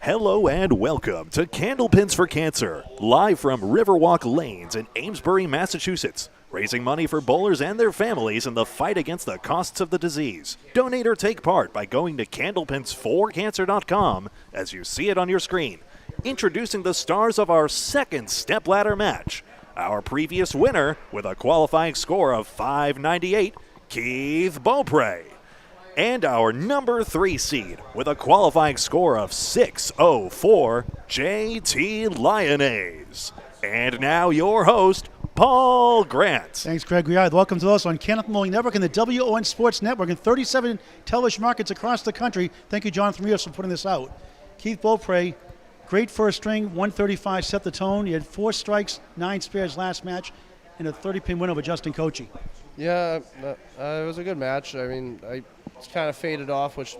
Hello and welcome to Candlepins for Cancer, live from Riverwalk Lanes in Amesbury, Massachusetts, raising money for bowlers and their families in the fight against the costs of the disease. Donate or take part by going to candlepins4cancer.com as you see it on your screen. Introducing the stars of our second Stepladder match. Our previous winner, with a qualifying score of 598, Keith Beaupre. And our number 3 seed, with a qualifying score of 604, JT Lyonnais. And now your host, Paul Grant. Thanks, Craig Gouillart. Welcome to us on Candlepin Bowling Network and the WON Sports Network in 37 television markets across the country. Thank you, Jonathan Rios, for putting this out. Keith Beaupre, great first string, 135 set the tone. He had 4 strikes, 9 spares last match, and a 30-pin win over Justin Cocchi. Yeah, it was a good match. I mean, I kind of faded off, which,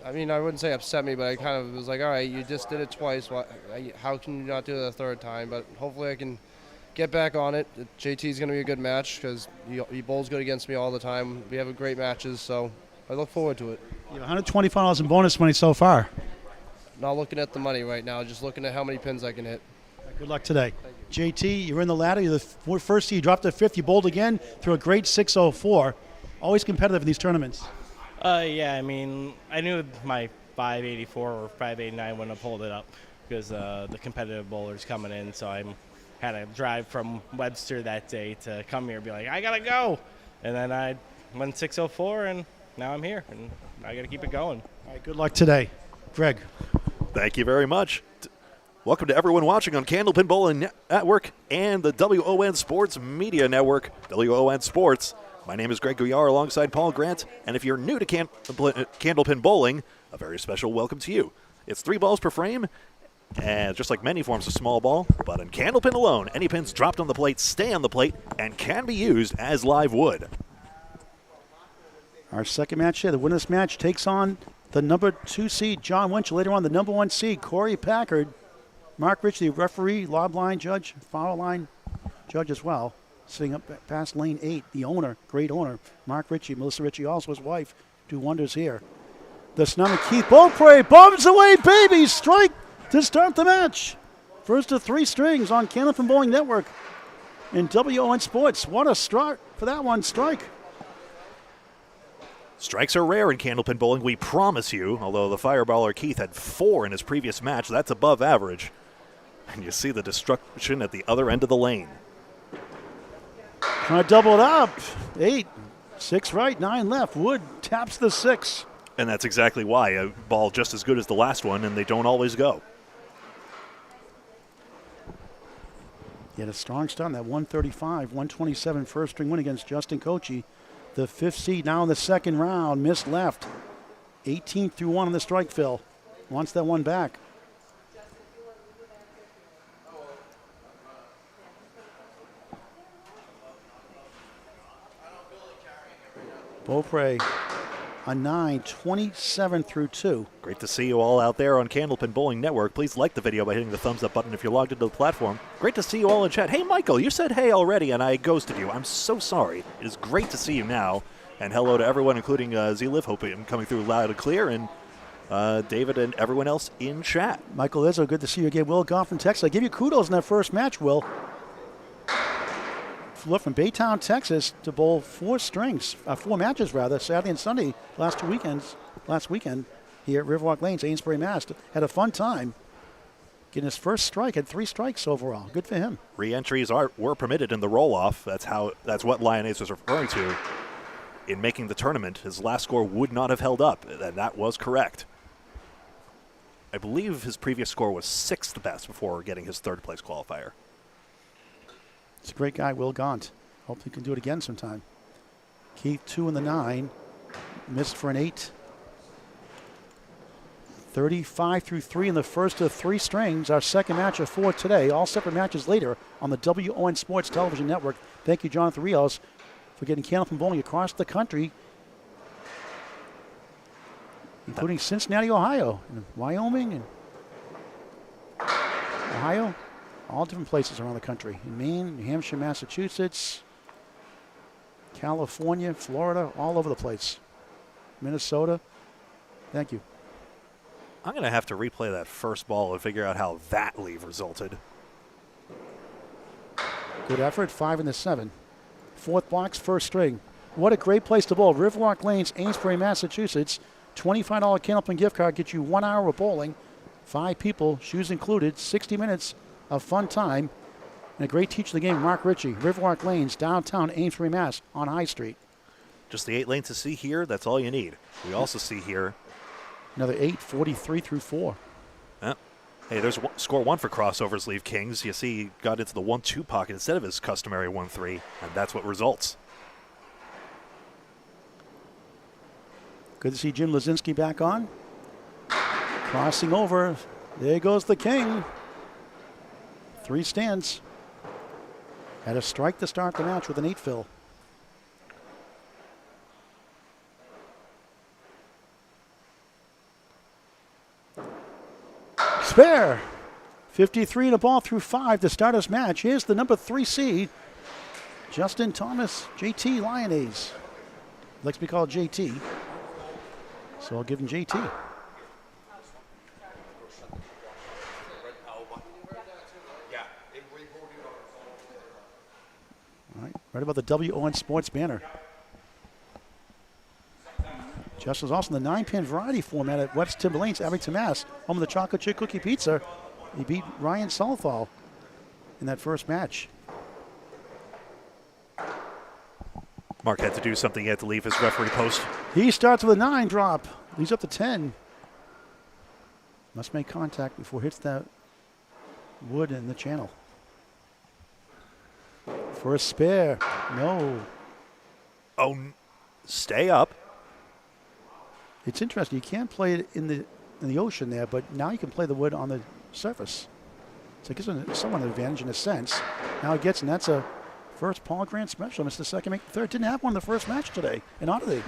I mean, I wouldn't say upset me, but I kind of was like, all right, you just did it twice. How can you not do it a third time? But hopefully I can get back on it. JT's going to be a good match because he bowls good against me all the time. We have great matches, so I look forward to it. You have $125 in bonus money so far. Not looking at the money right now, just looking at how many pins I can hit. Good luck today. JT, you're in the ladder. You're the first seed. You dropped to 5th. You bowled again through a great 604. Always competitive in these tournaments. Yeah, I mean, I knew my 584 or 589 wouldn't have pulled it up because the competitive bowlers coming in. So I had to drive from Webster that day to come here and be like, I got to go. And then I went 604, and now I'm here, and I got to keep it going. All right, good luck today. Greg. Thank you very much. Welcome to everyone watching on Candlepin Bowling Network and the WON Sports Media Network, WON Sports. My name is Greg Gouillart alongside Paul Grant, and if you're new to Candlepin Bowling, a very special welcome to you. It's 3 balls per frame, and just like many forms of small ball, but in Candlepin alone, any pins dropped on the plate stay on the plate and can be used as live wood. Our second match here, the winner of this match takes on the number 2 seed, Jon Winchell. Later on, the number 1 seed, Korey Packard. Mark Rich, the referee, lob line judge, foul line judge as well. Sitting up past lane 8, the owner, great owner, Mark Ritchie, Melissa Ritchie, also his wife, do wonders here. The snub Keith Beaupre bombs away, baby, strike to start the match. First of 3 strings on Candlepin Bowling Network and WON Sports. What a start for that one, strike. Strikes are rare in Candlepin Bowling, we promise you, although the fireballer Keith had 4 in his previous match, that's above average. And you see the destruction at the other end of the lane. Trying to double it up. 8, 6 right, 9 left. Wood taps the 6. And that's exactly why. A ball just as good as the last one, and they don't always go. He had a strong start on that 135, 127 first string win against Justin Cocchi. The 5th seed now in the second round. Missed left. 18 through 1 on the strike fill. Wants that one back. Beaupre, a 9, 27 through 2. Great to see you all out there on Candlepin Bowling Network. Please like the video by hitting the thumbs up button if you're logged into the platform. Great to see you all in chat. Hey, Michael, you said hey already, and I ghosted you. I'm so sorry. It is great to see you now. And hello to everyone, including Z-Liv. Hope I'm coming through loud and clear. And David and everyone else in chat. Michael Izzo, good to see you again. Will Goff from Texas. I give you kudos in that first match, Will. Flew from Baytown, Texas to bowl 4 matches, Saturday and Sunday, last weekend here at Riverwalk Lanes, Amesbury, Mass. Had a fun time. Getting his first strike, had 3 strikes overall. Good for him. Re-entries were permitted in the roll-off. That's what Lyonnais was referring to in making the tournament. His last score would not have held up, and that was correct. I believe his previous score was 6th best before getting his 3rd place qualifier. He's a great guy, Will Gaunt. Hope he can do it again sometime. Keith 2 in the 9. Missed for an 8. 35 through 3 in the first of 3 strings. Our second match of 4 today. All separate matches later on the WON Sports Television Network. Thank you, Jonathan Rios, for getting Candlepin Bowling across the country, including Cincinnati, Ohio, and Wyoming, and Ohio. All different places around the country. In Maine, New Hampshire, Massachusetts, California, Florida, all over the place. Minnesota. Thank you. I'm going to have to replay that first ball and figure out how that leave resulted. Good effort, 5 in the 7. Fourth box, first string. What a great place to bowl. Riverwalk Lanes, Amesbury, Massachusetts. $25 Candlepin gift card gets you 1 hour of bowling. 5 people, shoes included, 60 minutes of fun time. And a great teacher of the game, Mark Ritchie. Riverwalk Lanes, downtown Amesbury, Mass. on High Street. Just the 8 lanes to see here, that's all you need. We also see here. Another 8, 43 through 4. Hey, there's score 1 for crossovers leave Kings. You see he got into the 1-2 pocket instead of his customary 1-3, and that's what results. Good to see Jim Lazinski back on. Crossing over. There goes the King. 3 stands. Had a strike to start the match with an 8 fill. Spare. 53 and a ball through 5 to start his match. Here's the number 3 seed, Justin Thomas, JT Lyonnais. Likes to be called JT, so I'll give him JT. All right about the WON Sports banner. Justin's also in the 9-pin variety format at Webster Timberlanes, Abington, Mass. Home of the chocolate chip cookie pizza. He beat Ryan Salthal in that first match. Mark had to do something. He had to leave his referee post. He starts with a 9 drop. He's up to 10. Must make contact before hits that wood in the channel. For a spare. No. Oh, stay up. It's interesting. You can't play it in the ocean there, but now you can play the wood on the surface. So it gives someone an advantage in a sense. Now he gets, and that's a first Paul Grant special. Missed the second, make the third. Didn't have one in the first match today. An oddity.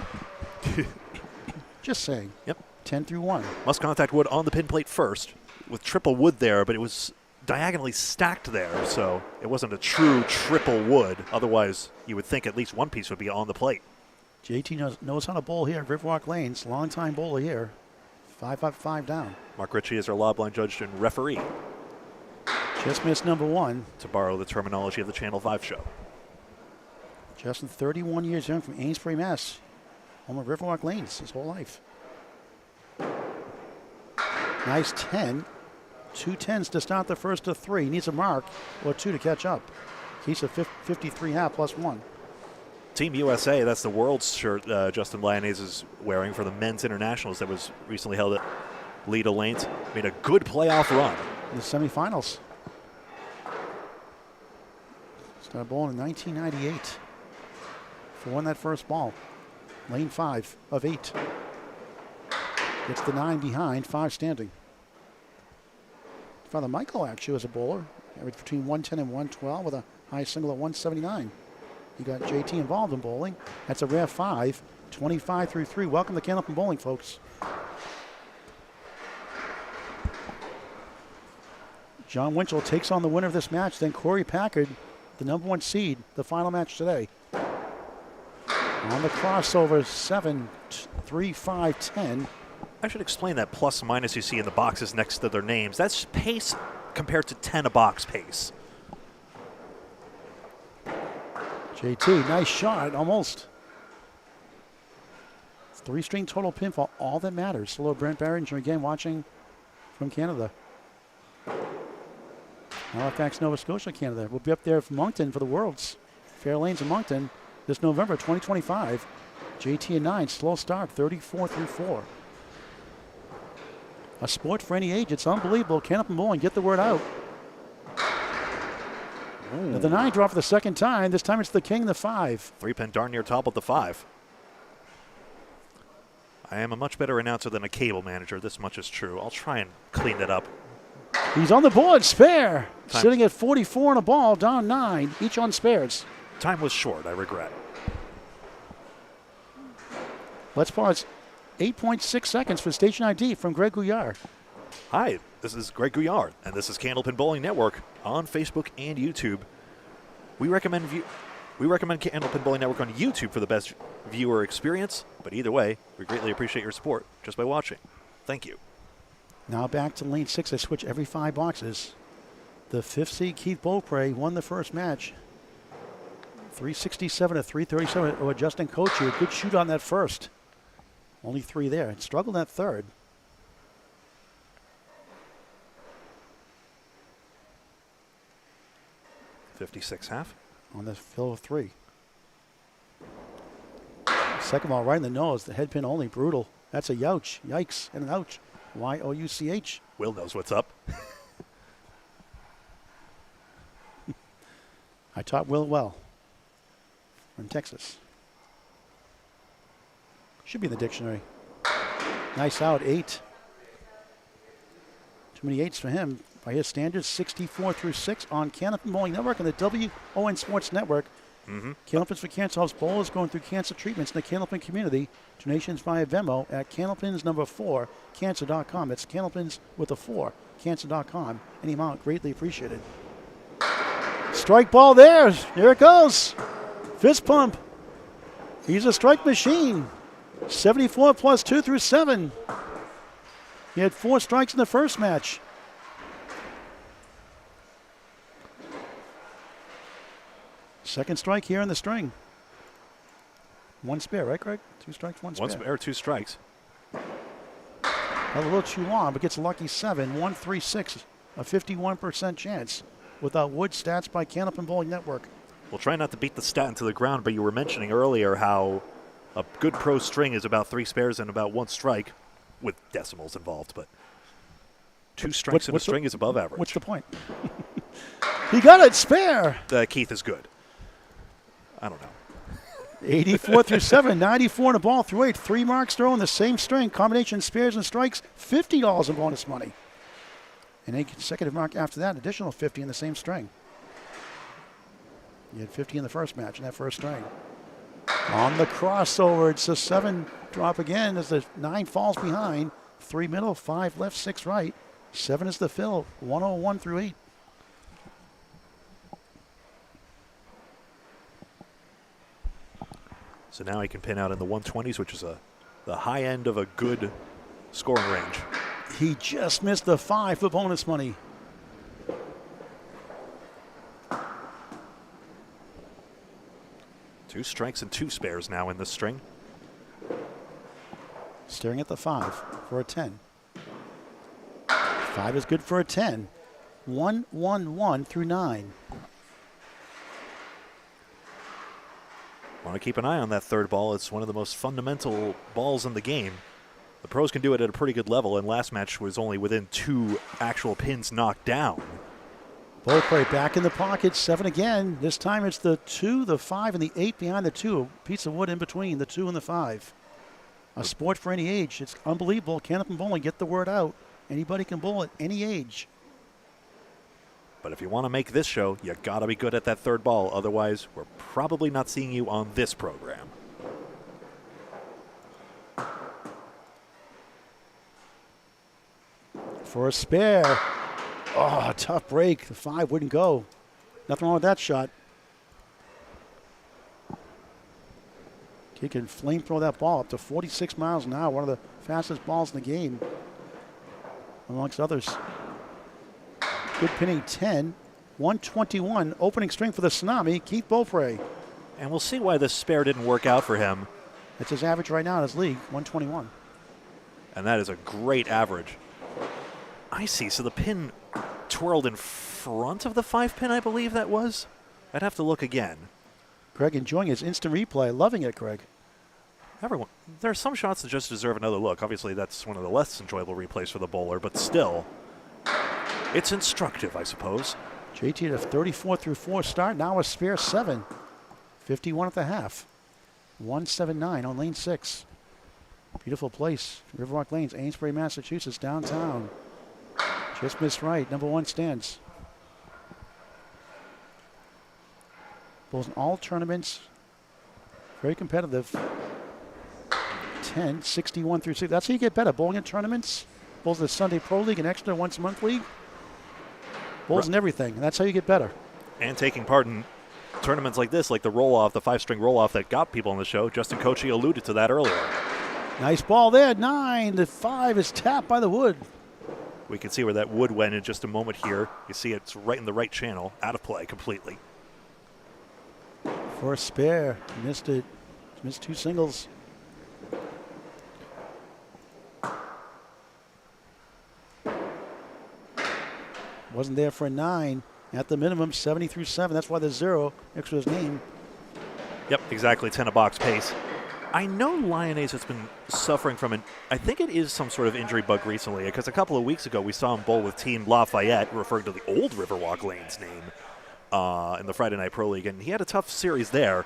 Just saying. Yep. 10 through 1. Must contact wood on the pin plate first with triple wood there, but it was diagonally stacked there, so it wasn't a true triple wood. Otherwise, you would think at least one piece would be on the plate. JT knows how to bowl here at Riverwalk Lanes. Long-time bowler here. 5 up, 5 down. Mark Ritchie is our lob line judge and referee, Just missed number 1. to borrow the terminology of the Channel 5 show. Justin, 31 years young from Amesbury, Mass. Home of Riverwalk Lanes his whole life. Nice 10. 2 10s to start the first of 3. He needs a mark or 2 to catch up. He's a 53 half plus 1. Team USA, that's the world's shirt Justin Lyonnais is wearing for the men's internationals that was recently held at Leda Lanes. Made a good playoff run. In the semifinals. Started bowling in 1998. 4 in that first ball. Lane 5 of 8. Gets the 9 behind, 5 standing. Father Michael actually was a bowler. Averaged between 110 and 112 with a high single at 179. You got JT involved in bowling. That's a rare 5. 25 through 3. Welcome to Candlepin Bowling, folks. Jon Winchell takes on the winner of this match. Then Korey Packard, the number 1 seed, the final match today. On the crossover, 7, 3, 5, 10. I should explain that plus minus you see in the boxes next to their names. That's pace compared to 10 a box pace. JT, nice shot, almost. It's 3-string total pinfall, all that matters. Hello, Brent Barringer again watching from Canada. Halifax, Nova Scotia, Canada. We'll be up there for Moncton for the Worlds. Fair Lanes in Moncton this November 2025. JT and 9, slow start, 34 through 4. A sport for any age. It's unbelievable. Candlepin Bowling, get the word out. Now the 9 drop for the second time. This time it's the King, the 5. 3-pin darn near top of the 5. I am a much better announcer than a cable manager. This much is true. I'll try and clean that up. He's on the board, spare. Time. Sitting at 44 on a ball, down 9, each on spares. Time was short, I regret. Let's pause. 8.6 seconds for station ID from Greg Gouillart. Hi, this is Greg Gouillart, and this is Candlepin Bowling Network on Facebook and YouTube. We recommend Candlepin Bowling Network on YouTube for the best viewer experience, but either way, we greatly appreciate your support just by watching. Thank you. Now back to lane 6. They switch every 5 boxes. The 5th seed Keith Beaupre won the first match. 367 to 337 over Justin Cocchi. A good shoot on that first. Only 3 there. And struggled that third. .56.5 on the fill of 3. Second ball right in the nose. The head pin only. Brutal. That's a youch. Yikes. And an ouch. Y-O-U-C-H. Will knows what's up. I taught Will well. From Texas. Should be in the dictionary. Nice out. 8. Too many 8s for him. By his standards, 64 through 6 on Candlepin Bowling Network and the WON Sports Network. Candlepins for Cancer helps bowlers going through cancer treatments in the Candlepin community. Donations via Venmo at Candlepins number 4, cancer.com. It's Candlepins with a 4, cancer.com. Any amount greatly appreciated. Strike ball there. Here it goes. Fist pump. He's a strike machine. 74 plus 2 through 7. He had 4 strikes in the first match. Second strike here in the string. 1 spare, right, Craig? 2 strikes, 1 spare. 1 spare, 2 strikes. A little too long, but gets a lucky 7. 136, a 51% chance. Without Wood stats by Candlepin Bowling Network. We'll try not to beat the stat into the ground, but you were mentioning earlier how a good pro string is about 3 spares and about 1 strike, with decimals involved, but 2 strikes in a string is above average. What's the point? He got it, spare. Keith is good. I don't know. 84 through 7, 94 in a ball through 8. 3 marks thrown in the same string. Combination spares and strikes, $50 in bonus money. And a consecutive mark after that, additional 50 in the same string. You had 50 in the first match in that first string. On the crossover, it's a 7 drop again as the 9 falls behind. 3 middle, 5 left, 6 right. 7 is the fill, 101 through 8. So now he can pin out in the 120s, which is the high end of a good scoring range. He just missed the 5 for bonus money. Two strikes and 2 spares now in this string. Staring at the 5 for a 10. 5 is good for a 10. 1, 1, 1 through 9. Want to keep an eye on that third ball. It's one of the most fundamental balls in the game. The pros can do it at a pretty good level, and last match was only within 2 actual pins knocked down. Beaupre back in the pocket, 7 again. This time it's the 2, the 5, and the 8 behind the 2. A piece of wood in between the 2 and the 5. A sport for any age. It's unbelievable. Candlepin Bowling, get the word out. Anybody can bowl at any age. But if you want to make this show, you got to be good at that third ball. Otherwise, we're probably not seeing you on this program. For a spare. Oh, tough break. The 5 wouldn't go. Nothing wrong with that shot. He can flamethrow that ball up to 46 miles an hour. One of the fastest balls in the game, amongst others. Good pinning 10. 121 opening string for the Tsunami, Keith Beaupre. And we'll see why this spare didn't work out for him. That's his average right now in his league, 121. And that is a great average. I see. So the pin twirled in front of the 5 pin, I believe that was. I'd have to look again. Craig enjoying his instant replay. Loving it, Craig. Everyone, there are some shots that just deserve another look. Obviously, that's one of the less enjoyable replays for the bowler, but still, it's instructive, I suppose. JT at a 34 through 4 start. Now a spare 7. 51 at the half. 179 on lane 6. Beautiful place. Riverwalk Lanes, Amesbury, Massachusetts, downtown. Just missed right. Number 1 stands. Bowls in all tournaments. Very competitive. 10, 61 through 6. That's how you get better. Bowling in tournaments. Bowls in the Sunday Pro League and extra once a month league. Bowls in everything. And that's how you get better. And taking part in tournaments like this, like the roll-off, the 5-string roll-off that got people on the show. Justin Cocchi alluded to that earlier. Nice ball there. 9. The 5 is tapped by the wood. We can see where that wood went in just a moment here. You see it's right in the right channel, out of play completely. For a spare, missed it. Missed 2 singles. Wasn't there for a 9. At the minimum, 70 through 7. That's why there's 0 next to his name. Yep, exactly, 10 a box pace. I know Lyonnais has been suffering from I think it is some sort of injury bug recently, because a couple of weeks ago we saw him bowl with Team Lafayette, referring to the old Riverwalk Lanes name, in the Friday Night Pro League, and he had a tough series there.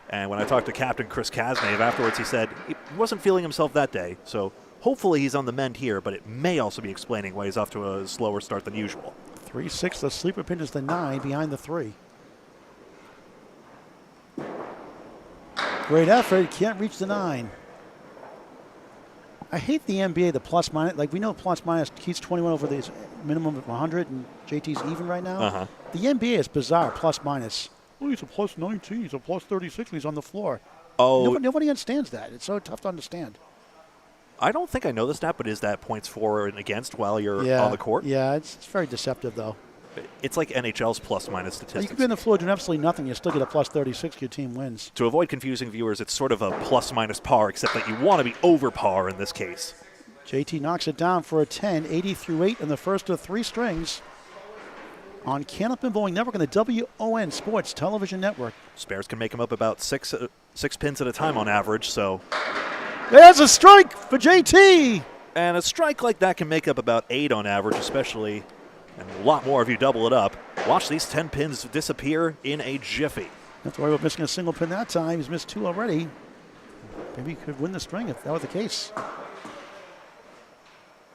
And when I talked to Captain Chris Kasnev afterwards, he said he wasn't feeling himself that day. So hopefully he's on the mend here, but it may also be explaining why he's off to a slower start than usual. 3-6, the sleeper pin is the 9 behind the 3. Great effort, can't reach the 9. I hate the NBA, the plus minus. Like, we know plus minus, Keith's 21 over the minimum of 100, and JT's even right now. The NBA is bizarre, plus minus. Oh, he's a plus 19, he's a plus 36, and he's on the floor. Oh, nobody understands that. It's so tough to understand. I don't think I know the stat, but is that points for and against while you're on the court? Yeah, it's very deceptive, though. It's like NHL's plus minus statistics. You could be on the floor doing absolutely nothing. You still get a plus 36. Your team wins. To avoid confusing viewers, it's sort of a plus minus par, except that you want to be over par in this case. JT knocks it down for a 10, 80 through 8 in the first of 3 strings on Candlepin Bowling Network and the WON Sports Television Network. Spares can make them up about six pins at a time on average, so. There's a strike for JT! And a strike like that can make up about 8 on average, especially, and a lot more if you double it up. Watch these 10 pins disappear in a jiffy. Not to worry about missing a single pin that time. He's missed 2 already. Maybe he could win the string if that was the case.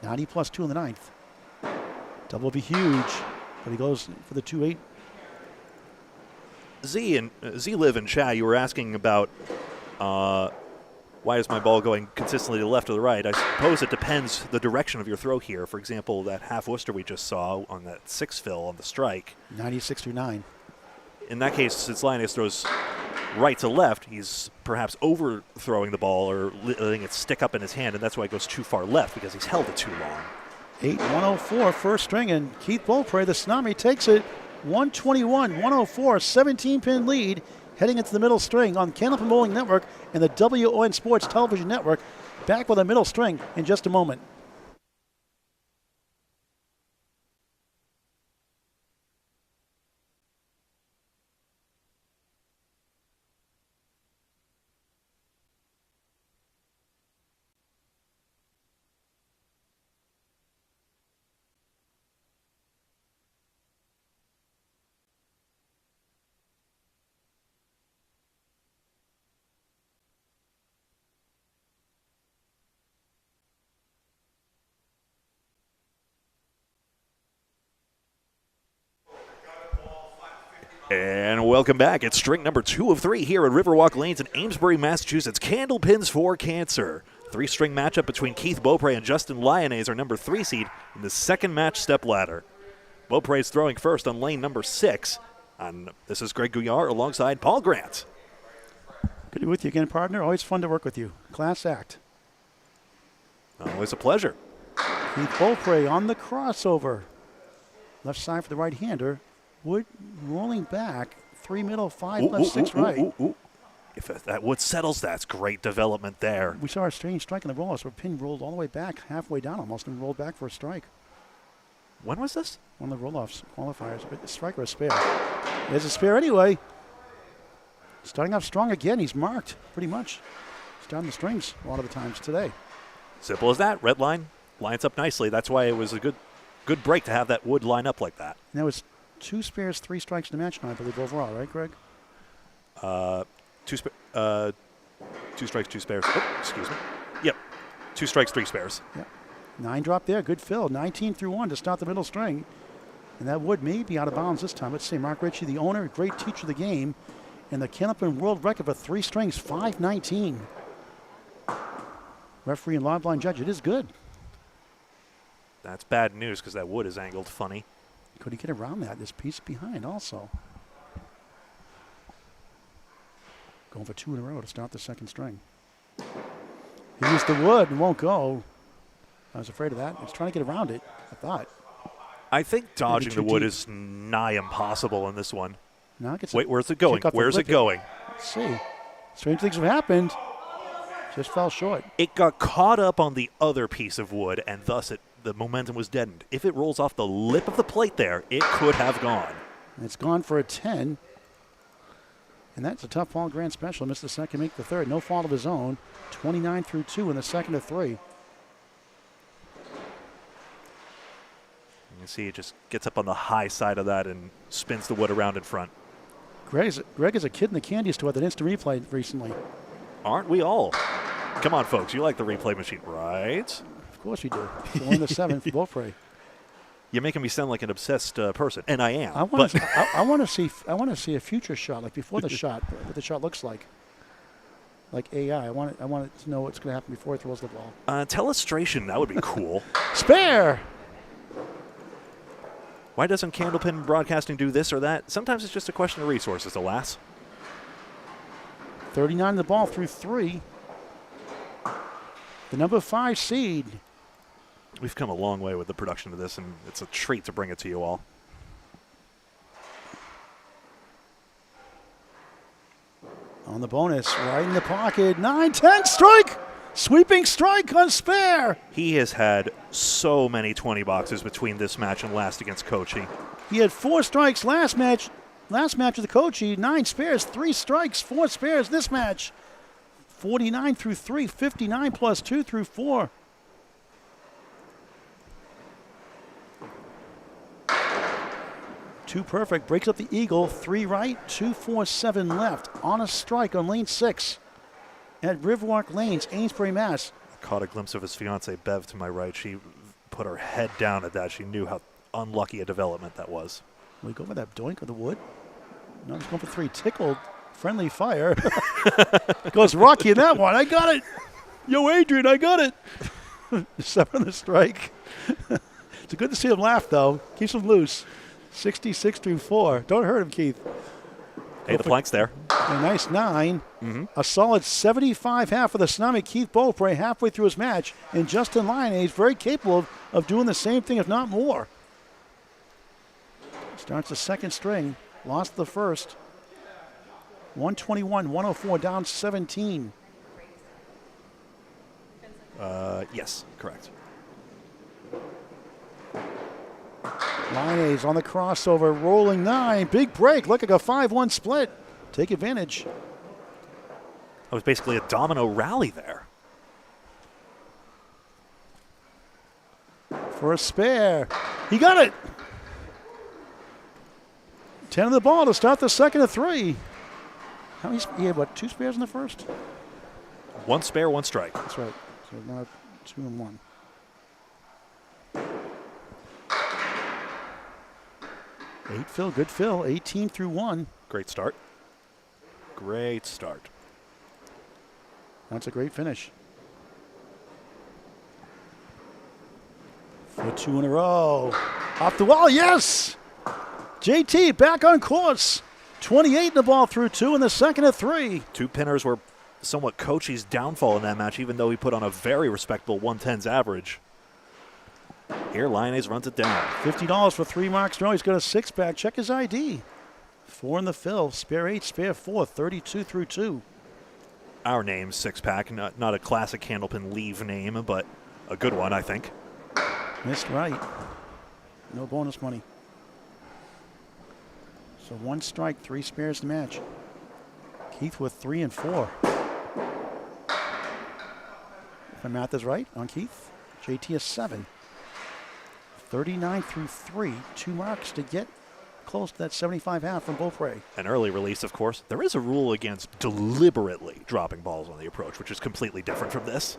90 plus 2 in the 9th. Double will be huge, but he goes for the 2-8. Z Live and Chad, you were asking about why is my ball going consistently to the left or the right? I suppose it depends the direction of your throw here. For example, that half Worcester we just saw on that 6 fill on the strike. 96 through 9. In that case, since Lyonnais throws right to left, he's perhaps overthrowing the ball or letting it stick up in his hand, and that's why it goes too far left, because he's held it too long. 8-104, first string, and Keith Beaupre, the Tsunami, takes it 121-104, 17-pin lead, heading into the middle string on Candlepin Bowling Network and the WON Sports Television Network. Back with a middle string in just a moment. And welcome back. It's string number 2 of 3 here at Riverwalk Lanes in Amesbury, Massachusetts. Candlepins for Cancer. 3-string matchup between Keith Beaupre and Justin Lyonnais, our number 3 seed in the second match Stepladder. Beaupre is throwing first on lane number 6. And this is Greg Gouillart alongside Paul Grant. Good to be with you again, partner. Always fun to work with you. Class act. Always a pleasure. Keith Beaupre on the crossover. Left side for the right-hander. Wood rolling back. 3 middle, 5 left, 6 right. If that wood settles, that's great development there. We saw a strange strike in the roll-offs where pin rolled all the way back, halfway down almost, and rolled back for a strike. When was this? One of the roll-offs qualifiers. A strike or a spare. There's a spare anyway. Starting off strong again. He's marked pretty much. He's down the strings a lot of the times today. Simple as that. Red line lines up nicely. That's why it was a good break to have that wood line up like that. And that was 2 spares, 3 strikes in the match now, I believe, overall, right, Greg? 2 strikes, 2 spares. Oh, excuse me. Yep. 2 strikes, 3 spares. Yep. 9 drop there. Good fill. 19 through 1 to start the middle string. And that would may be out of bounds this time. Let's see. Mark Ritchie, the owner, great teacher of the game. And the Candlepin world record for 3 strings, 5:19. Referee and live line judge. It is good. That's bad news because that wood is angled funny. Could he get around that? This piece behind also. Going for 2 in a row to start the second string. He used the wood and won't go. I was afraid of that. He's trying to get around it. I thought. I think dodging the too wood deep. is nigh impossible in this one. Now it gets Wait, where's it going? kick off the Where's it wicket. going? Let's see. Strange things have happened. Just fell short. It got caught up on the other piece of wood, and thus the momentum was deadened. If it rolls off the lip of the plate there, it could have gone. And it's gone for a 10. And that's a tough ball grand special. Missed the second, make the third. No fault of his own. 29 through 2 in the second of 3. You can see it just gets up on the high side of that and spins the wood around in front. Greg is a kid in the candy store that instant replay recently. Aren't we all? Come on, folks. You like the replay machine, right? Of course we do. 4 in the 7th for Beaupre. You're making me sound like an obsessed person, and I am. I want to see a future shot, like before the shot, what the shot looks like AI. I want to know what's going to happen before he throws the ball. Telestration, that would be cool. Spare. Why doesn't Candlepin Broadcasting do this or that? Sometimes it's just a question of resources, alas. 39 the ball through 3. The number 5 seed. We've come a long way with the production of this, and it's a treat to bring it to you all. On the bonus, right in the pocket. 9-10 strike. Sweeping strike on Spare. He has had so many 20 boxes between this match and last against Cocchi. He had 4 strikes last match. Last match with the Cocchi, 9 spares, 3 strikes, 4 spares this match. 49 through 3, 59 plus 2 through 4. Two perfect, breaks up the eagle, 3 right, 2, 4, 7 left. On a strike on lane 6 at Riverwalk Lanes, Amesbury, Mass. Caught a glimpse of his fiancee Bev to my right. She put her head down at that. She knew how unlucky a development that was. We go for that doink of the wood. No, he's going for 3. Tickled, friendly fire. Goes Rocky in that one. I got it. Yo, Adrian, I got it. 7 on the strike. It's good to see him laugh, though. Keeps him loose. 66 through 4. Don't hurt him, Keith. Hey, the plank's there. A nice 9. A solid 75 half for the Tsunami. Keith Beaupre halfway through his match. And Justin Lyonnais is very capable of doing the same thing, if not more. Starts the second string. Lost the first. 121, 104, down 17. Yes, correct. Lyonnais on the crossover, rolling 9. Big break, look like a 5-1 split. Take advantage. That was basically a domino rally there. For a spare. He got it. 10 of the ball to start the second of 3. How many? He had what? 2 spares in the first? 1 spare, 1 strike. That's right. So now 2 and 1. Eight fill, good fill. 18 through 1. Great start. Great start. That's a great finish. For 2 in a row. Off the wall, yes! JT back on course. 28 in the ball through 2 in the second of 3. 2 pinners were somewhat Cocchi's downfall in that match, even though he put on a very respectable 110s average. Here, Lyonnais runs it down. $50 for 3 marks. No, he's got a 6-pack. Check his ID. 4 in the fill. Spare 8, spare 4. 32 through 2. Our name's 6-pack, not a classic Candlepin leave name, but a good one, I think. Missed right. No bonus money. So 1 strike, 3 spares to match. Keith with 3 and 4. If my math is right on Keith, JT is 7. 39 through 3. 2 marks to get close to that 75 half from Beaupre. An early release, of course. There is a rule against deliberately dropping balls on the approach, which is completely different from this.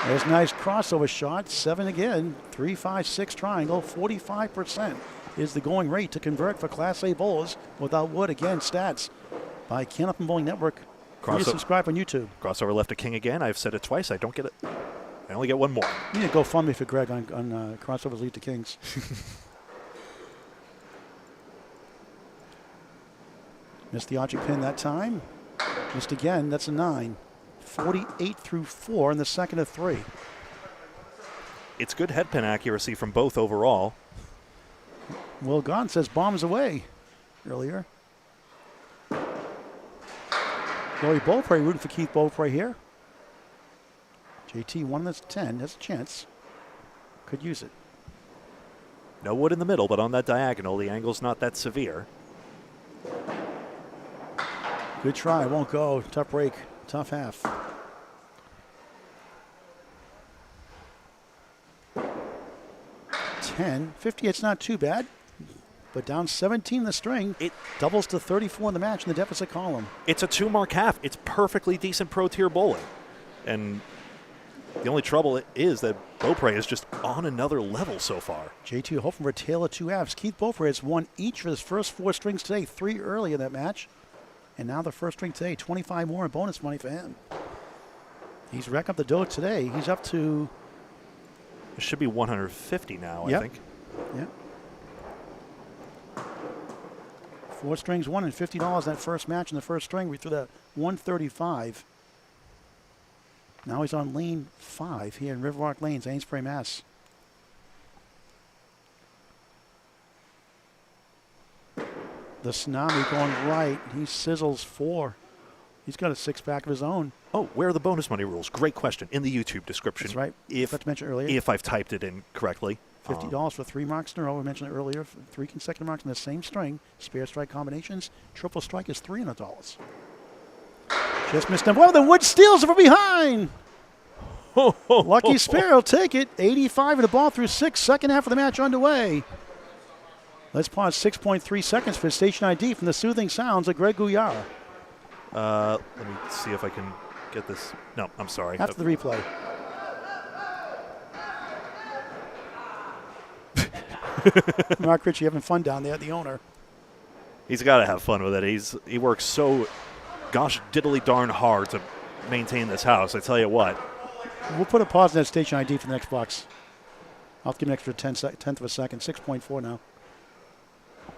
There's a nice crossover shot. 7 again. 3, 5, 6 triangle. 45% is the going rate to convert for Class A bowlers without wood. Again, stats by Candlepin Bowling Network. Please subscribe on YouTube. Crossover left a king again. I've said it twice. I don't get it. I only get 1 more. You need to go fund me for Greg on crossovers lead to kings. Missed the object pin that time. Missed again. That's a 9. 48 through 4 in the second of 3. it's good head pin accuracy from both overall. Will Gahn says bombs away earlier. Lori Beaupre rooting for Keith Beaupre here. JT 1 that's 10. Has a chance. Could use it. No wood in the middle, but on that diagonal, the angle's not that severe. Good try. Won't go. Tough break. Tough half. $10.50. It's not too bad. But down 17 in the string. It doubles to 34 in the match in the deficit column. It's a 2-mark half. It's perfectly decent pro tier bowling. And the only trouble is that Beaupre is just on another level so far. JT hoping for a tale of two halves. Keith Beaupre has won each for his first 4 strings today, 3 early in that match. And now the first string today, 25 more in bonus money for him. He's racking up the dough today. He's up to... It should be 150 now, Yep. I think. Yep. 4 strings won and $50 that first match in the first string. We threw that 135. Now he's on lane 5 here in Riverwalk Lanes, Amesbury, Mass. The Tsunami going right. He sizzles 4. He's got a 6-pack of his own. Oh, where are the bonus money rules? Great question. In the YouTube description. That's right. If, Forgot to mention earlier. if I've typed it in correctly. $50 for 3 marks in a row. We mentioned it earlier. 3 consecutive marks in the same string. Spare strike combinations. Triple strike is $300. Just missed him. Well, the wood steals it from behind. Lucky Spare will take it. 85 in the ball through 6. Second half of the match underway. Let's pause 6.3 seconds for station ID from the soothing sounds of Greg Gouillart. Let me see if I can get this. No, I'm sorry. After the replay. Mark Ritchie having fun down there, the owner. He's got to have fun with it. He works so gosh diddly darn hard to maintain this house. I tell you what. We'll put a pause in that station ID for the next box. I'll give him an extra tenth of a second. 6.4 now.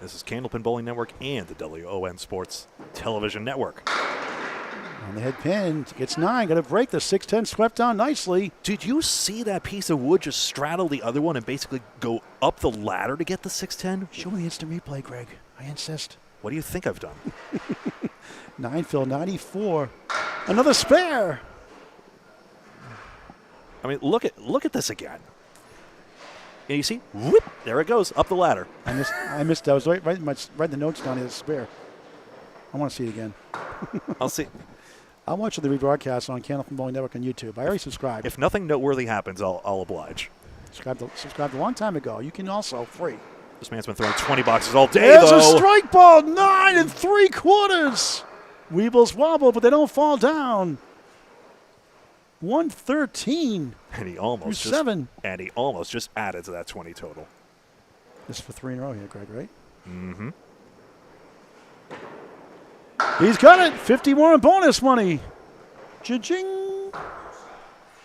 This is Candlepin Bowling Network and the WON Sports Television Network. On the head pin, gets 9. Got to break. The 6-10 swept down nicely. Did you see that piece of wood just straddle the other one and basically go up the ladder to get the 610? Show me the instant replay, Greg. I insist. What do you think I've done? 9 fill, 94. Another spare. I mean, look at this again. And you see, whoop, there it goes, up the ladder. I missed. I was writing the notes down here. The spare. I want to see it again. I'll see. I'll watch the rebroadcast on Candlepin Bowling Network on YouTube. I already subscribed. If nothing noteworthy happens, I'll oblige. Subscribed a long time ago. You can also free. This man's been throwing 20 boxes all day, There's though. a strike ball. 9 3/4. Weebles wobble, but they don't fall down. 113. And he almost Through just 7. And he almost just added to that 20 total. This is for 3 in a row here, Greg, right? Mm-hmm. He's got it. 50 more in bonus money. Cha-ching.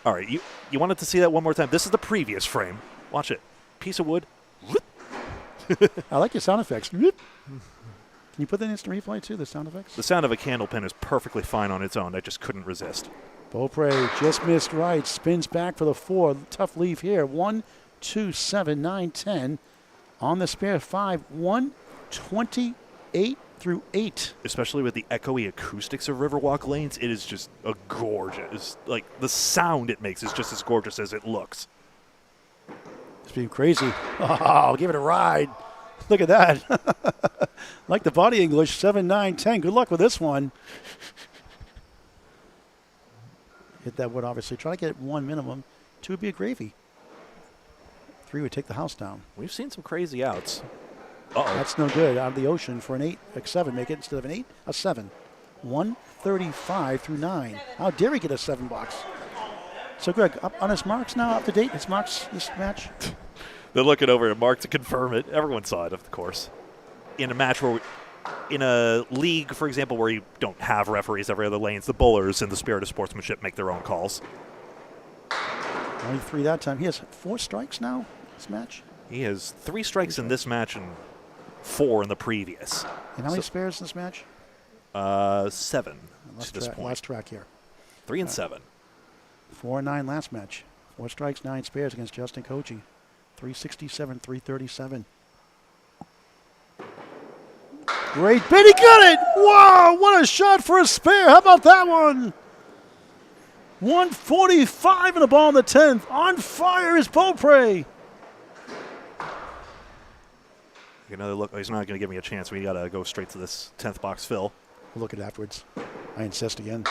All right, you wanted to see that one more time. This is the previous frame. Watch it. Piece of wood. I like your sound effects. Can you put that in instant replay too, the sound effects? The sound of a candle pin is perfectly fine on its own. I just couldn't resist. Beaupre just missed right. Spins back for the 4. Tough leave here. 1, 2, 7, 9, 10. On the spare 5. 1, 28 through 8. Especially with the echoey acoustics of Riverwalk Lanes, it is just a gorgeous. Like, the sound it makes is just as gorgeous as it looks. It's been crazy. Oh, give it a ride. Look at that. Like the body English, 7, 9, 10. Good luck with this one. Hit that wood, obviously. Try to get 1 minimum. 2 would be a gravy. 3 would take the house down. We've seen some crazy outs. Uh-oh. That's no good. Out of the ocean for an 8, like 7. Make it instead of an 8, a 7. 135 through 9. How dare he get a 7 box? So, Greg, up on his marks now, up to date. His marks this match. They're looking over at Mark to confirm it. Everyone saw it, of course. In a match where, in a league, for example, where you don't have referees every other lanes, the bowlers, in the spirit of sportsmanship, make their own calls. Only 3 that time. He has 4 strikes now, this match. He has 3 strikes in this match and 4 in the previous. And how many spares in this match? 7 to this point. Last track here. 3 and 7. 4 and 9 last match. 4 strikes, 9 spares against Justin Cocchi. 367, 337. Great bid, he got it! Wow, what a shot for a spare. How about that one? 145 in the ball in the 10th. On fire is Beaupre. Another look. Oh, he's not going to give me a chance. We got to go straight to this 10th box fill. We'll look at it afterwards. I insist again.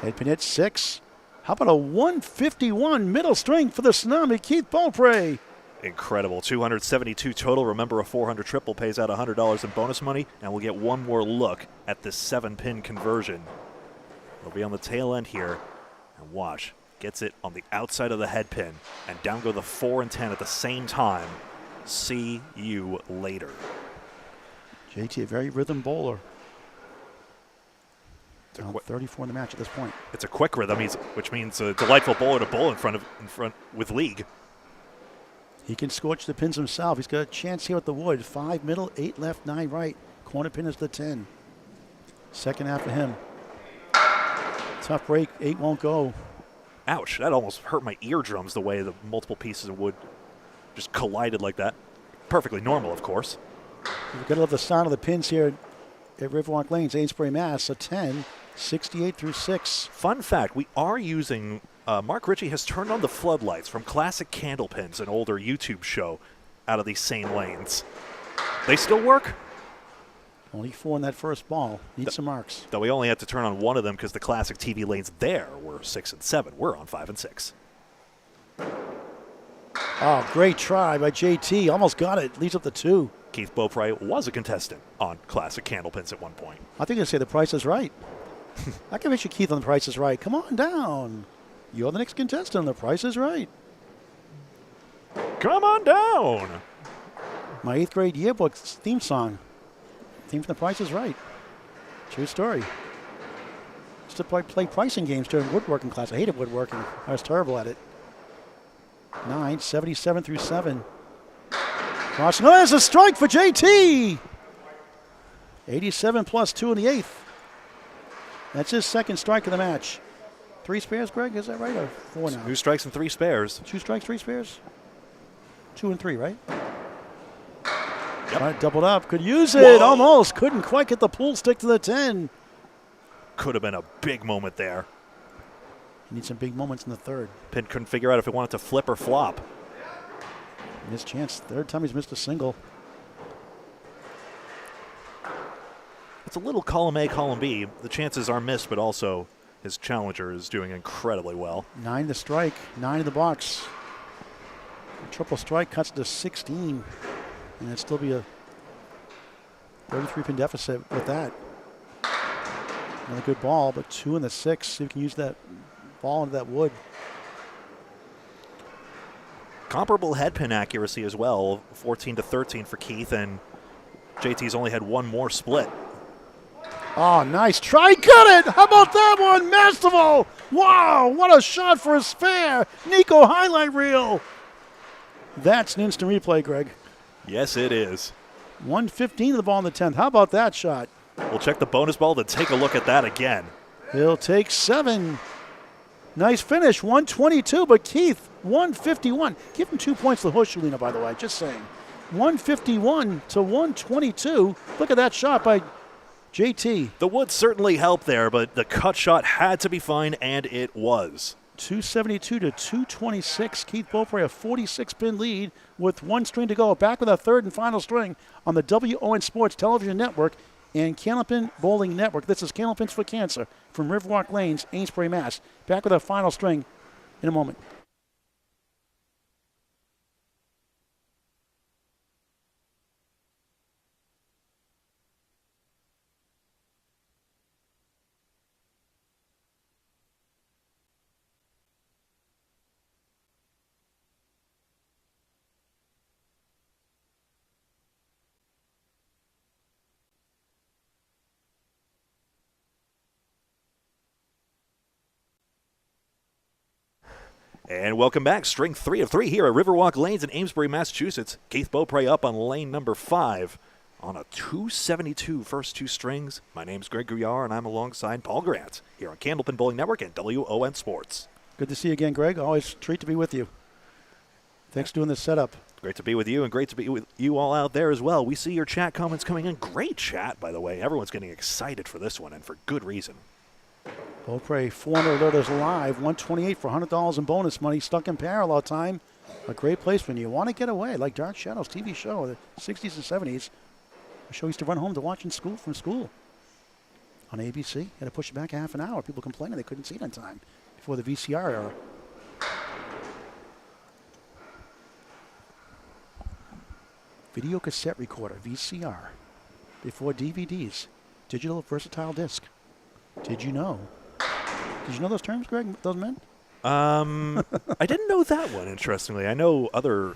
Head pin hit 6. How about a 151 middle string for the tsunami, Keith Beaupre? Incredible. 272 total. Remember, a 400 triple pays out $100 in bonus money, and we'll get one more look at this 7-pin conversion. It'll be on the tail end here. And watch. Gets it on the outside of the head pin, and down go the 4 and 10 at the same time. See you later. JT, a very rhythm bowler. Down 34 in the match at this point. It's a quick rhythm, which means a delightful bowler to bowl in front with league. He can scorch the pins himself. He's got a chance here with the wood. 5 middle, 8 left, 9 right. Corner pin is the 10. Second half for him. Tough break. 8 won't go. Ouch, that almost hurt my eardrums the way the multiple pieces of wood just collided like that. Perfectly normal, of course. You've got to love the sound of the pins here at Riverwalk Lanes, Amesbury, Mass. A 10, 68 through 6. Fun fact, we are using, Mark Ritchie has turned on the floodlights from classic candle pins, an older YouTube show, out of these same lanes. They still work? Only 4 in that first ball. Need some marks. Though we only had to turn on one of them because the classic TV lanes there were 6 and 7. We're on 5 and 6. Oh, great try by JT. Almost got it. Leads up to 2. Keith Beaupre was a contestant on classic candlepins at one point. I think they say the price is right. I can bet you Keith on the price is right. Come on down. You're the next contestant on the price is right. Come on down. My 8th grade yearbook theme song. Theme from the price is right. True story. Used to play pricing games during woodworking class. I hated woodworking. I was terrible at it. 9, 77 through 7. Crossing. Oh, there's a strike for JT. 87 plus 2 in the 8th. That's his second strike of the match. 3 spares, Greg? Is that right? Or 4 now? 2 strikes and 3 spares. 2 strikes, 3 spares? 2 and 3, right? Yep. All right, doubled up. Could use it. Whoa. Almost. Couldn't quite get the pull stick to the 10. Could have been a big moment there. Need some big moments in the 3rd. Pin couldn't figure out if it wanted to flip or flop. Missed chance. 3rd time he's missed a single. It's a little column A, column B. The chances are missed, but also his challenger is doing incredibly well. 9 to strike. 9 in the box. A triple strike cuts to 16. And it'd still be a 33-pin deficit with that. Another good ball, but 2 in the 6. So you can use that ball into that wood. Comparable head pin accuracy as well, 14 to 13 for Keith, and JT's only had 1 more split. Oh, nice try. Got it. How about that one? Masterful. Wow, what a shot for a spare. Nico highlight reel. That's an instant replay, Greg. Yes, it is. 115 to the ball in the 10th. How about that shot? We'll check the bonus ball to take a look at that again. He'll take 7. Nice finish, 122, but Keith, 151. Give him 2 points to Hoshulina, by the way, just saying. 151 to 122. Look at that shot by JT. The wood certainly helped there, but the cut shot had to be fine, and it was. 272 to 226. Keith Beaupre, a 46-pin lead with 1 string to go. Back with our 3rd and final string on the WON Sports Television Network and Candlepin Bowling Network. This is Candlepins for Cancer from Riverwalk Lanes, Amesbury, Mass. Back with our final string in a moment. And welcome back. String 3 of 3 here at Riverwalk Lanes in Amesbury, Massachusetts. Keith Beaupre up on lane number 5 on a 272 first 2 strings. My name's Greg Gouillart, and I'm alongside Paul Grant here on Candlepin Bowling Network and WON Sports. Good to see you again, Greg. Always a treat to be with you. Thanks for doing this setup. Great to be with you, and great to be with you all out there as well. We see your chat comments coming in. Great chat, by the way. Everyone's getting excited for this one, and for good reason. Beaupre, 400 alerters live, 128 for $100 in bonus money, stuck in parallel time. A great place when you want to get away, like Dark Shadows TV show, the 60s and 70s. A show used to run home to watch from school on ABC. Had to push it back half an hour. People complaining they couldn't see it on time before the VCR era. Video cassette recorder, VCR, before DVDs, digital versatile disc. Did you know? Did you know those terms, Greg? Those meant? I didn't know that one, interestingly. I know other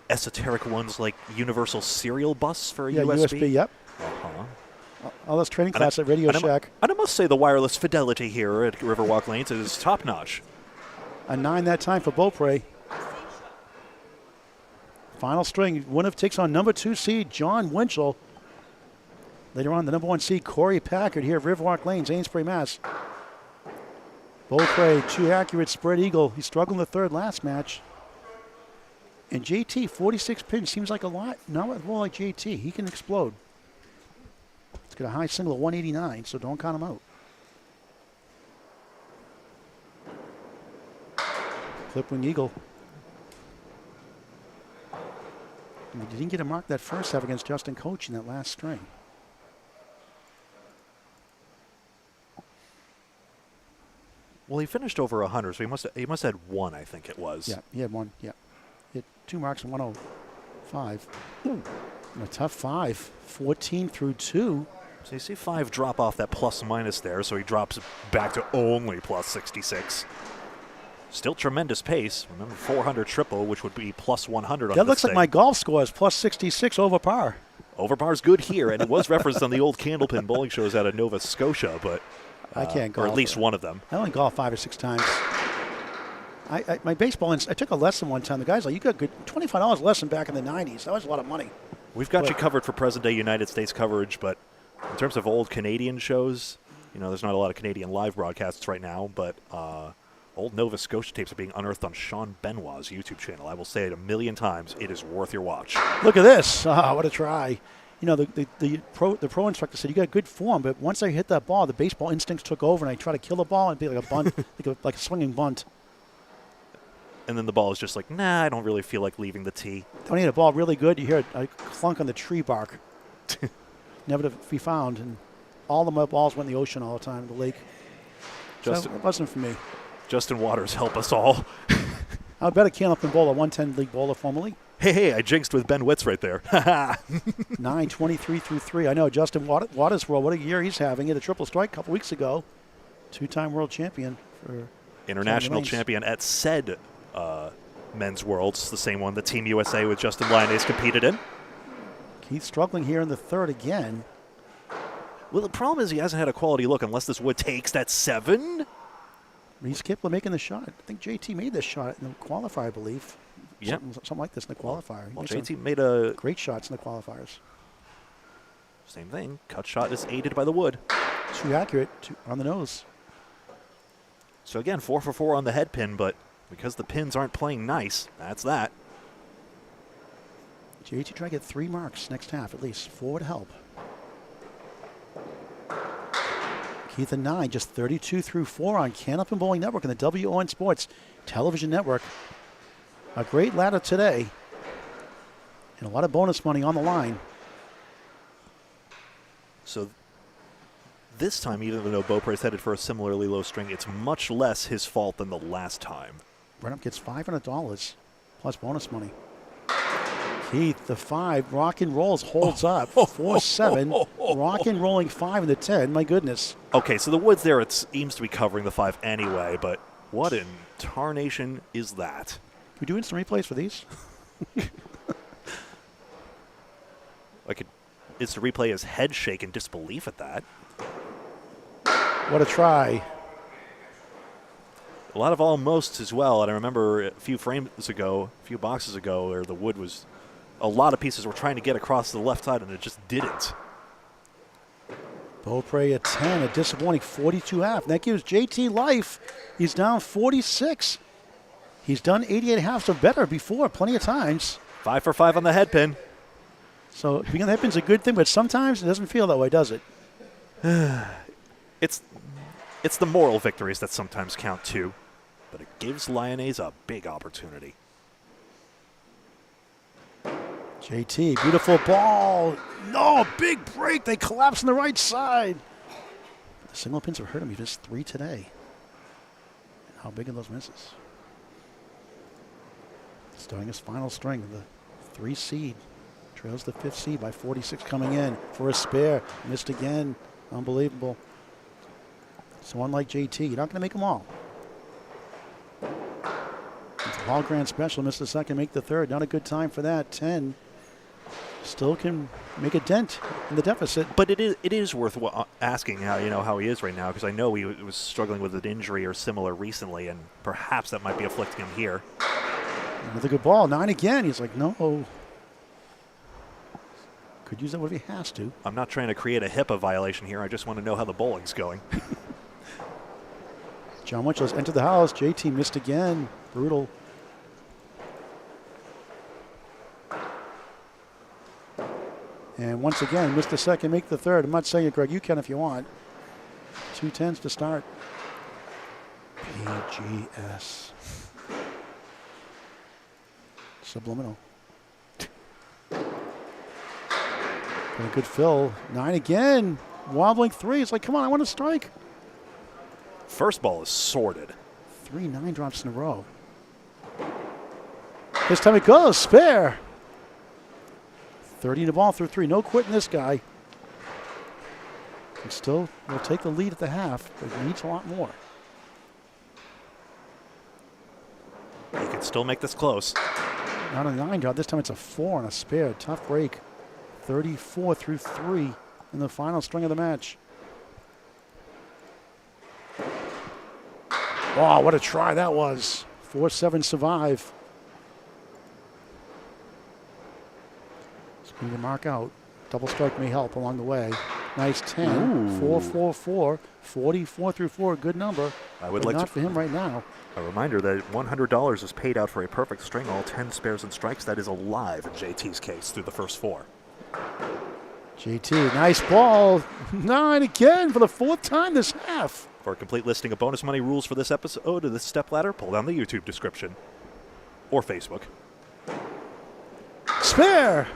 esoteric ones like Universal Serial Bus for a USB. USB, yep. Uh-huh. All those training classes at Radio Shack. And I must say the wireless fidelity here at Riverwalk Lanes is top-notch. A 9 that time for Beaupre. Final string. Winner takes on number 2 seed Jon Winchell. Later on, the number 1 seed Korey Packard here at Riverwalk Lanes, Amesbury, Mass. Beaupre, too accurate, spread eagle. He struggled in the third last match. And JT, 46 pins, seems like a lot. Not more like JT. He can explode. It's got a high single of 189, so don't count him out. Clipwing eagle. And he didn't get a mark that first half against Justin Cocchi in that last string. Well, he finished over 100, so he must have had one, I think it was. Yeah, he had one. Yeah, he had 2 marks in 105. And a tough 5, 14 through 2. So you see 5 drop off that plus-minus there, so he drops back to only plus 66. Still tremendous pace. Remember, 400 triple, which would be plus 100 on That this looks like thing. my golf score is plus 66 over par. Over par's good here, and it was referenced on the old Candlepin bowling shows out of Nova Scotia, but I can't golf. or at least one of them. I only golf 5 or 6 times. My baseball, I took a lesson one time. The guy's like, you got good $25 lesson back in the 90s. That was a lot of money. We've got you covered for present-day United States coverage, but in terms of old Canadian shows, there's not a lot of Canadian live broadcasts right now, but old Nova Scotia tapes are being unearthed on Sean Benoit's YouTube channel. I will say it 1,000,000 times. It is worth your watch. Look at this. What a try. The pro instructor said, you got good form, but once I hit that ball, the baseball instincts took over, and I try to kill the ball and be like a bunt, like a swinging bunt. And then the ball is just like, nah, I don't really feel like leaving the tee. When you hit a ball really good, you hear a clunk on the tree bark. Never to be found. And all the balls went in the ocean all the time, the lake. So it wasn't for me. Justin Waters, help us all. I bet a Candlepin bowler, 110 league bowler formerly. Hey, I jinxed with Ben Witz right there. 923 through 3. I know Justin Waters, what a year he's having. He had a triple strike a couple weeks ago. 2-time world champion for international champion at said men's worlds, the same one that Team USA with Justin Lyonnais competed in. He's struggling here in the third again. Well, the problem is he hasn't had a quality look unless this wood takes that 7. He's capable of making the shot. I think JT made this shot in the qualifier, I believe. Yeah. Something like this in the qualifier. Well, JT made a great shots in the qualifiers. Same thing. Cut shot is aided by the wood. Too accurate on the nose. So again, 4 for 4 on the head pin, but because the pins aren't playing nice, that's that. JT try to get 3 marks next half at least. 4 would help. Keith and 9, just 32 through 4 on Candlepin Bowling Network and the WON Sports Television Network. A great ladder today. And a lot of bonus money on the line. So this time, even though Beaupre is headed for a similarly low string, it's much less his fault than the last time. Brennan gets $500 plus bonus money. Keith, the 5, rock and rolls, holds up. 4-7, rock and rolling 5 in the 10. My goodness. Okay, so the woods there, it seems to be covering the 5 anyway, but what in tarnation is that? Can we do instant replays for these? I could instant replay his head shake in disbelief at that. What a try. A lot of almosts as well, and I remember a few boxes ago, where the wood was, a lot of pieces were trying to get across to the left side, and it just didn't. Beaupre at 10, a disappointing 42.5. That gives JT life. He's down 46. He's done 88 halves or better before, plenty of times. 5 for 5 on the head pin. So being on the head pin's a good thing, but sometimes it doesn't feel that way, does it? It's the moral victories that sometimes count too, but it gives Lyonnais a big opportunity. JT, beautiful ball. No, big break. They collapse on the right side. The single pins have hurt him. He missed 3 today. And how big are those misses? Starting his final string, the 3 seed. Trails the 5th seed by 46 coming in for a spare. Missed again. Unbelievable. So unlike JT, you're not going to make them all. It's a Hall Grand Special. Missed the second, make the third. Not a good time for that. 10. Still can make a dent in the deficit. But it is worth asking how he is right now, because I know he was struggling with an injury or similar recently, and perhaps that might be afflicting him here. Another good ball. 9 again. He's like, no. Could use that if he has to. I'm not trying to create a HIPAA violation here. I just want to know how the bowling's going. Jon Winchell has entered the house. JT missed again. Brutal. And once again, missed the second, make the third. I'm not saying it, Greg. You can if you want. 2 10s to start. PGS. Subliminal. A good fill. 9 again. Wobbling 3. It's like, come on, I want to strike. First ball is sorted. 3 9 drops in a row. This time it goes. Spare. 30 to ball through 3. No quitting this guy. And still will take the lead at the half, but he needs a lot more. He can still make this close. Not a 9 drop. This time it's a 4 and a spare. Tough break. 34 through 3 in the final string of the match. Oh, what a try that was. 4-7 survive. Need to mark out. Double strike may help along the way. Nice 10. 4-4-4. 44 through 4. Good number. I would but like not to for him right now. A reminder that $100 is paid out for a perfect string, all 10 spares and strikes. That is alive in JT's case through the first 4. JT, nice ball. 9 again for the 4th time this half. For a complete listing of bonus money rules for this episode of the Stepladder, pull down the YouTube description or Facebook. Spare.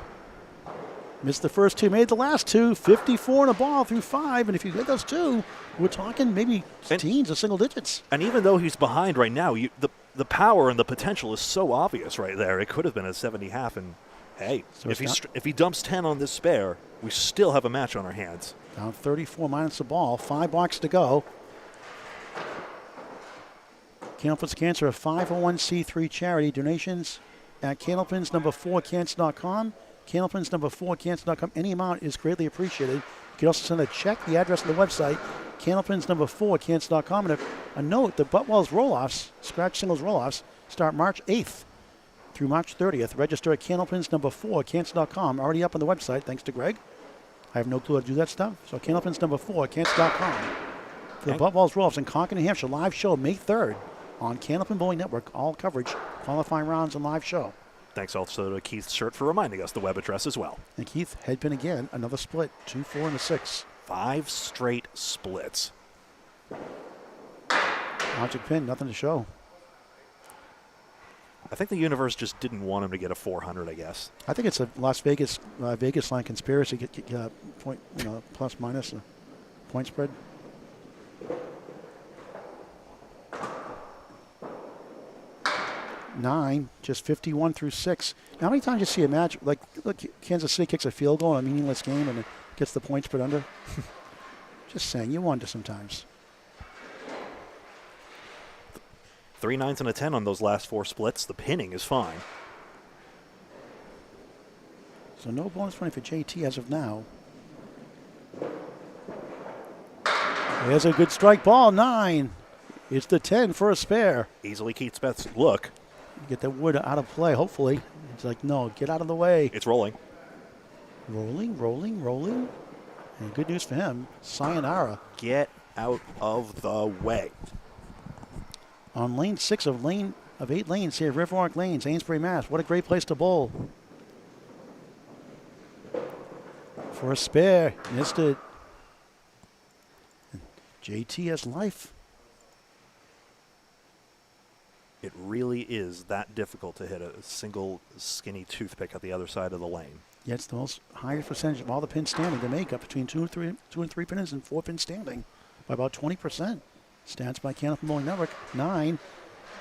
Missed the first 2, made the last 2. 54 and a ball through 5. And if you hit those 2, we're talking maybe teens or single digits. And even though he's behind right now, the power and the potential is so obvious right there. It could have been a 70 half. And hey, so if he dumps 10 on this spare, we still have a match on our hands. Down 34 minus the ball. 5 blocks to go. Candlepins Cancer, a 501c3 charity. Donations at candlepins4cancer.com. Candlepins4cancer.com. Any amount is greatly appreciated. You can also send a check, the address on the website, candlepins4cancer.com. And a note, the Buttwell's roll-offs, scratch singles roll-offs, start March 8th through March 30th. Register at candlepins4cancer.com. Already up on the website, thanks to Greg. I have no clue how to do that stuff. So candlepins4cancer.com. For the Buttwell's roll-offs in Concord, New Hampshire, live show May 3rd on Candlepin Bowling Network. All coverage, qualifying rounds, and live show. Thanks also to Keith's shirt for reminding us the web address as well. And Keith, headpin again, another split, 2, 4, and a 6. 5 straight splits. Logic pin, nothing to show. I think the universe just didn't want him to get a 400, I guess. I think it's a Las Vegas line conspiracy, point, plus minus a point spread. Nine, just 51 through 6. How many times do you see a match like look, Kansas City kicks a field goal in a meaningless game and it gets the point spread under? Just saying, you wonder sometimes. 3 9s and a 10 on those last 4 splits. The pinning is fine. So no bonus money for JT as of now. There's a good strike ball, 9. It's the 10 for a spare. Easily Keith's best look. Get that wood out of play, hopefully. It's like, no, get out of the way. It's rolling. Rolling, rolling, rolling. And good news for him, sayonara. Get out of the way. On lane 6 of 8 lanes here, Riverwalk Lanes, Amesbury, Mass. What a great place to bowl. For a spare, missed it. JT has life. It really is that difficult to hit a single skinny toothpick at the other side of the lane. Yeah, it's the most highest percentage of all the pins standing to make up between two and three pins and 4 pins standing by about 20%. Stats by Candlepin Bowling Network, 9.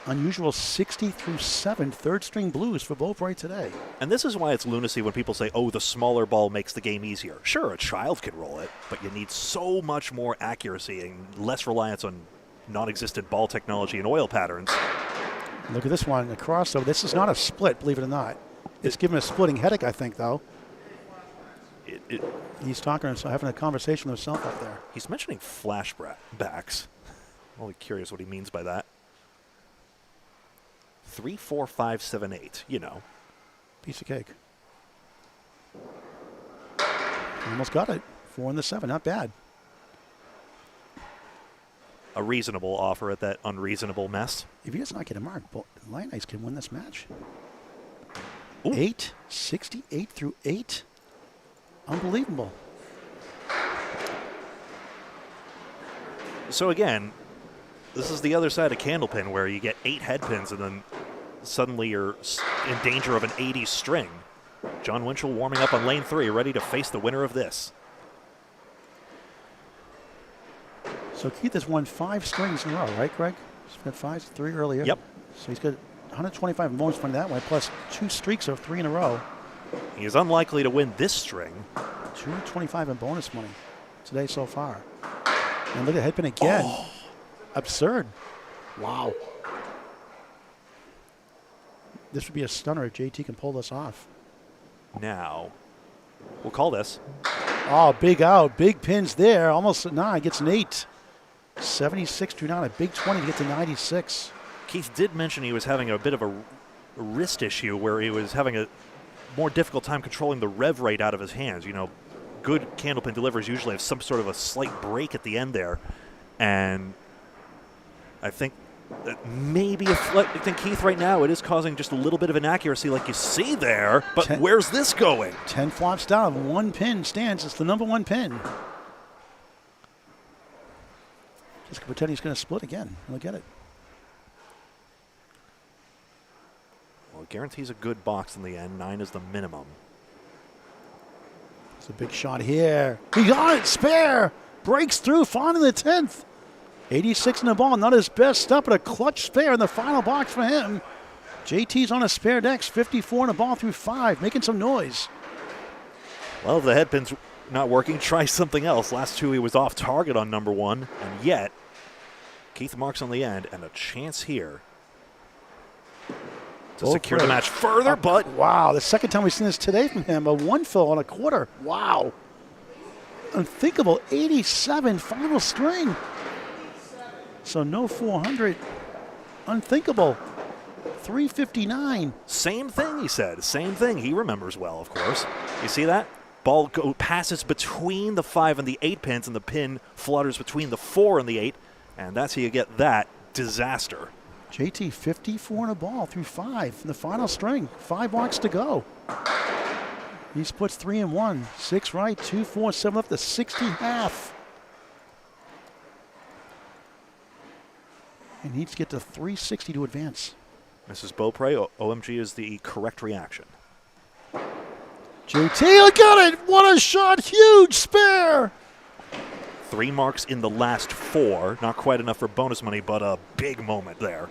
Unusual 60 through 7 third string blues for Beaupre today. And this is why it's lunacy when people say, oh, the smaller ball makes the game easier. Sure, a child can roll it, but you need so much more accuracy and less reliance on non-existent ball technology and oil patterns. Look at this one, the crossover. This is not a split, believe it or not. It's given a splitting headache, I think, though. He's talking to himself, having a conversation with himself up there. He's mentioning flashbacks. I'm only curious what he means by that. 3, 4, 5, 7, 8. You know. Piece of cake. Almost got it. 4 and the 7, not bad. A reasonable offer at that unreasonable mess. If he does not get a mark, Lyonnais can win this match. Ooh. 8, 68 through 8. Unbelievable. So again, this is the other side of Candlepin where you get 8 head pins and then suddenly you're in danger of an 80 string. Jon Winchell warming up on lane 3, ready to face the winner of this. So Keith has won 5 strings in a row, right, Greg? He's got 3 earlier. Yep. So he's got 125 in bonus money that way, plus 2 streaks of 3 in a row. He is unlikely to win this string. 225 in bonus money today so far. And look at headpin again. Oh. Absurd. Wow. This would be a stunner if JT can pull this off. Now, we'll call this. Oh, big out. Big pins there. Almost 9. Gets an 8. 76 to 9. A big 20 to get to 96. Keith did mention he was having a bit of a wrist issue where he was having a more difficult time controlling the rev rate out of his hands. You know, good Candlepin deliveries usually have some sort of a slight break at the end there. And I think that maybe affecting Keith right now, it is causing just a little bit of inaccuracy like you see there. But where's this going? 10 flops down. 1 pin stands. It's the number 1 pin. Just pretend he's going to split again. Look at it. Well, it guarantees a good box in the end. 9 is the minimum. It's a big shot here. He got it. Spare. Breaks through. Finding the 10th. 86 in the ball. Not his best stuff, but a clutch spare in the final box for him. JT's on a spare decks. 54 in the ball through 5. Making some noise. Well, if the headpin's not working, try something else. Last 2 he was off target on number 1. And yet, Keith marks on the end and a chance here to secure the match further, but... Wow, the second time we've seen this today from him. A 1 fill on a quarter. Wow. Unthinkable. 87 final string. So no 400. Unthinkable. 359. Same thing, he said. Same thing. He remembers well, of course. You see that? Ball passes between the 5 and the 8 pins, and the pin flutters between the 4 and the 8, and that's how you get that disaster. JT 54 in a ball through 5 in the final string. 5 blocks to go. He splits 3 and 1. 6 right, 2, 4, 7 left to 60 half. He needs to get to 360 to advance. Mrs. Beaupre, OMG is the correct reaction. JT, look at it! What a shot! Huge spare! 3 marks in the last 4. Not quite enough for bonus money, but a big moment there.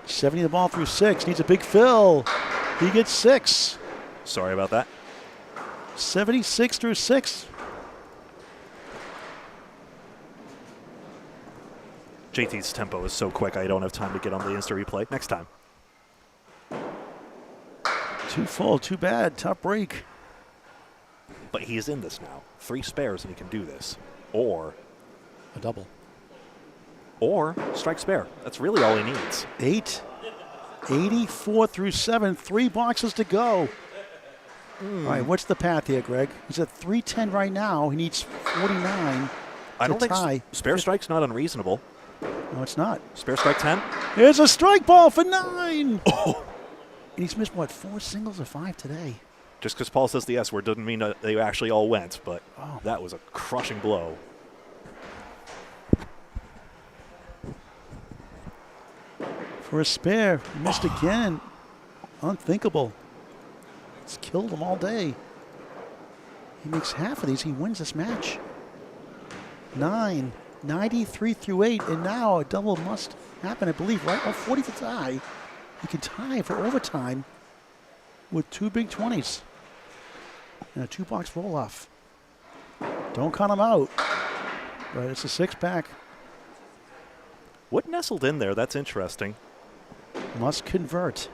70 the ball through 6. Needs a big fill. He gets 6. Sorry about that. 76 through 6. JT's tempo is so quick, I don't have time to get on the Insta replay. Next time. Too full, too bad. Tough break. But he is in this now. 3 spares and he can do this. Or a double. Or strike spare. That's really all he needs. 8. 84 through 7. 3 boxes to go. All right, what's the path here, Greg? He's at 310 right now. He needs 49 I don't to think tie. spare strike's not unreasonable. No, it's not. Spare strike 10? Here's a strike ball for 9. Oh. And he's missed, what, 4 singles or 5 today? Just because Paul says the S word doesn't mean that they actually all went, but that was a crushing blow. For a spare, he missed again. Unthinkable. It's killed him all day. He makes half of these. He wins this match. 9, 93 through 8, and now a double must happen, I believe, right? 40 to tie. He can tie for overtime with 2 big 20s and a 2-box roll-off. Don't count him out, but it's a 6-pack. What nestled in there? That's interesting. Must convert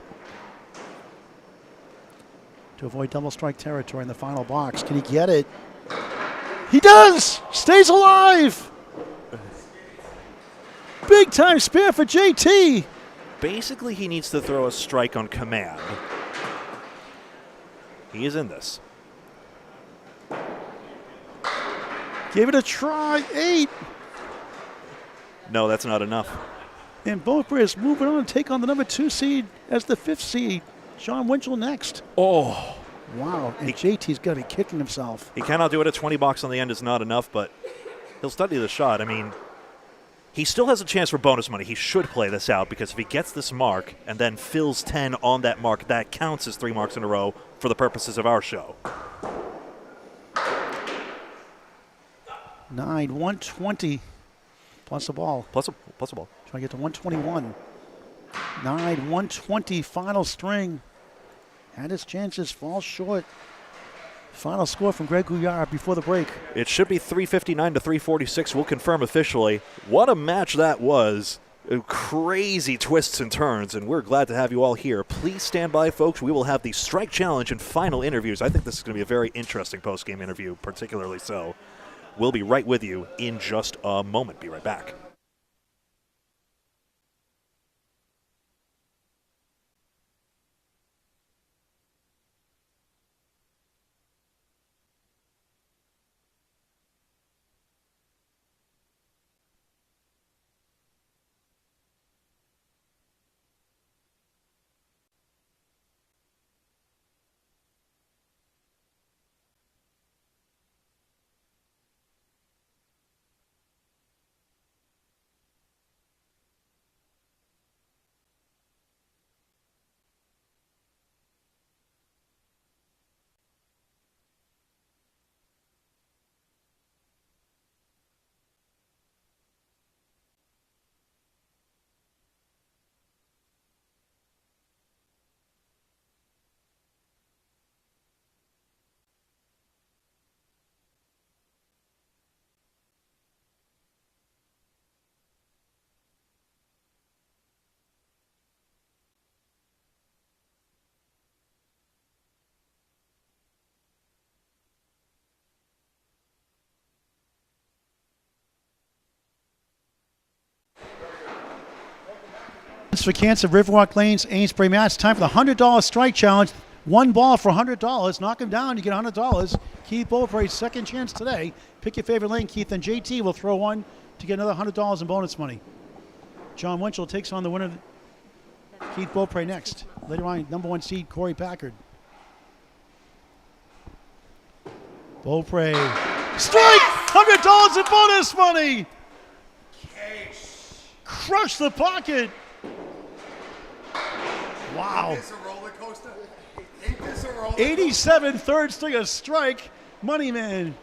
to avoid double strike territory in the final box. Can he get it? He does! Stays alive! Big time spare for JT. Basically, he needs to throw a strike on command. He is in this. Give it a try. 8. No, that's not enough. And Beaupre is moving on to take on the number 2 seed as the 5th seed. Jon Winchell next. Oh. Wow. And JT's got to be kicking himself. He cannot do it. A 20 box on the end is not enough, but he'll study the shot. I mean, he still has a chance for bonus money. He should play this out because if he gets this mark and then fills 10 on that mark, that counts as 3 marks in a row for the purposes of our show. 9, 120 plus a ball. Plus a ball. Trying to get to 121. 9, 120 final string. Had his chances, falls short. Final score from Greg Gouillart before the break. It should be 359 to 346. We'll confirm officially. What a match that was. Crazy twists and turns, and we're glad to have you all here. Please stand by, folks. We will have the strike challenge and final interviews. I think this is going to be a very interesting post-game interview, particularly so. We'll be right with you in just a moment. Be right back. For Cancer, Riverwalk Lanes, Amesbury match. Time for the $100 strike challenge. 1 ball for $100. Knock him down, you get $100. Keith Beaupre, second chance today. Pick your favorite lane, Keith, and JT will throw one to get another $100 in bonus money. Jon Winchell takes on the winner, Keith Beaupre, next. Later on, number 1 seed, Korey Packard. Beaupre, strike! $100 in bonus money! Crush the pocket! Wow. Ain't this a roller coaster? Ain't this a roller coaster? 87 third string of strike. Money man.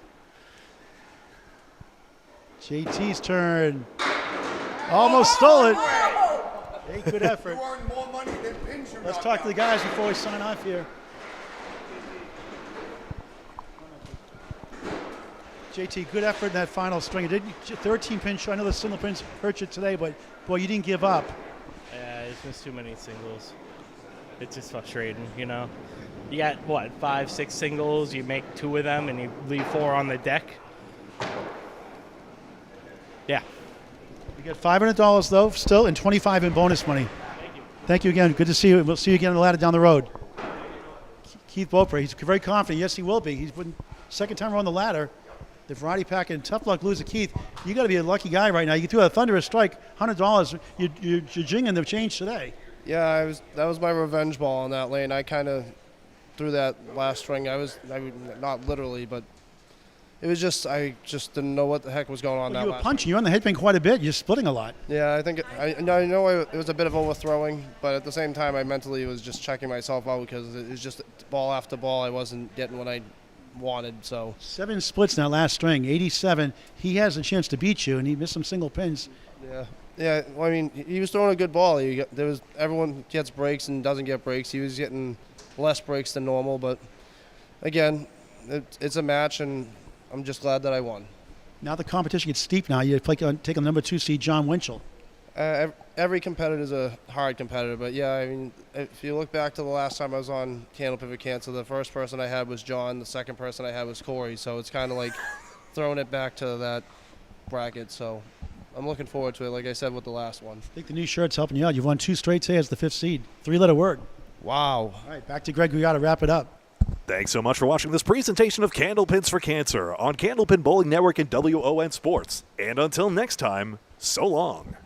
JT's turn. Almost stole it. Hey, good effort. You earn more money than pins you Let's knock talk out. to the guys before we sign off here. JT, good effort in that final string. It didn't 13 pin shot. I know the single pins hurt you today, but boy, you didn't give up. Yeah, it's just too many singles. It's just frustrating, you know. You got, what, 5, 6 singles, you make 2 of them, and you leave 4 on the deck. Yeah. You get $500 though, still, and $25 in bonus money. Thank you. Thank you again. Good to see you. We'll see you again on the ladder down the road. Keith Beaupre. He's very confident. Yes, he will be. He's been second time around the ladder. The variety pack, and tough luck losing Keith. You got to be a lucky guy right now. You threw a thunderous strike, $100. You're jinging the change today. Yeah, that was my revenge ball on that lane. I kind of threw that last string. I not literally, but it was just I just didn't know what the heck was going on. Well, that you were last punching. You're on the headpin quite a bit. You're splitting a lot. Yeah, I think I know it was a bit of overthrowing, but at the same time, I mentally was just checking myself out because it was just ball after ball. I wasn't getting what I wanted. So 7 splits in that last string, 87. He has a chance to beat you, and he missed some single pins. yeah. Well, I mean, he was throwing a good ball. Everyone gets breaks and doesn't get breaks. He was getting less breaks than normal, but again, it's a match, and I'm just glad that I won. Now the competition gets steep. Now you take on number 2 seed Jon Winchell. Every competitor is a hard competitor, but yeah, I mean, if you look back to the last time I was on Candlepin for Cancer, the first person I had was Jon, the second person I had was Korey, so it's kind of like throwing it back to that bracket, so I'm looking forward to it, like I said with the last one. I think the new shirt's helping you out. You've won 2 straight today as the 5th seed. 3-letter word. Wow. All right, back to Greg Gouillart to wrap it up. Thanks so much for watching this presentation of Candlepins for Cancer on Candlepin Bowling Network and WON Sports. And until next time, so long.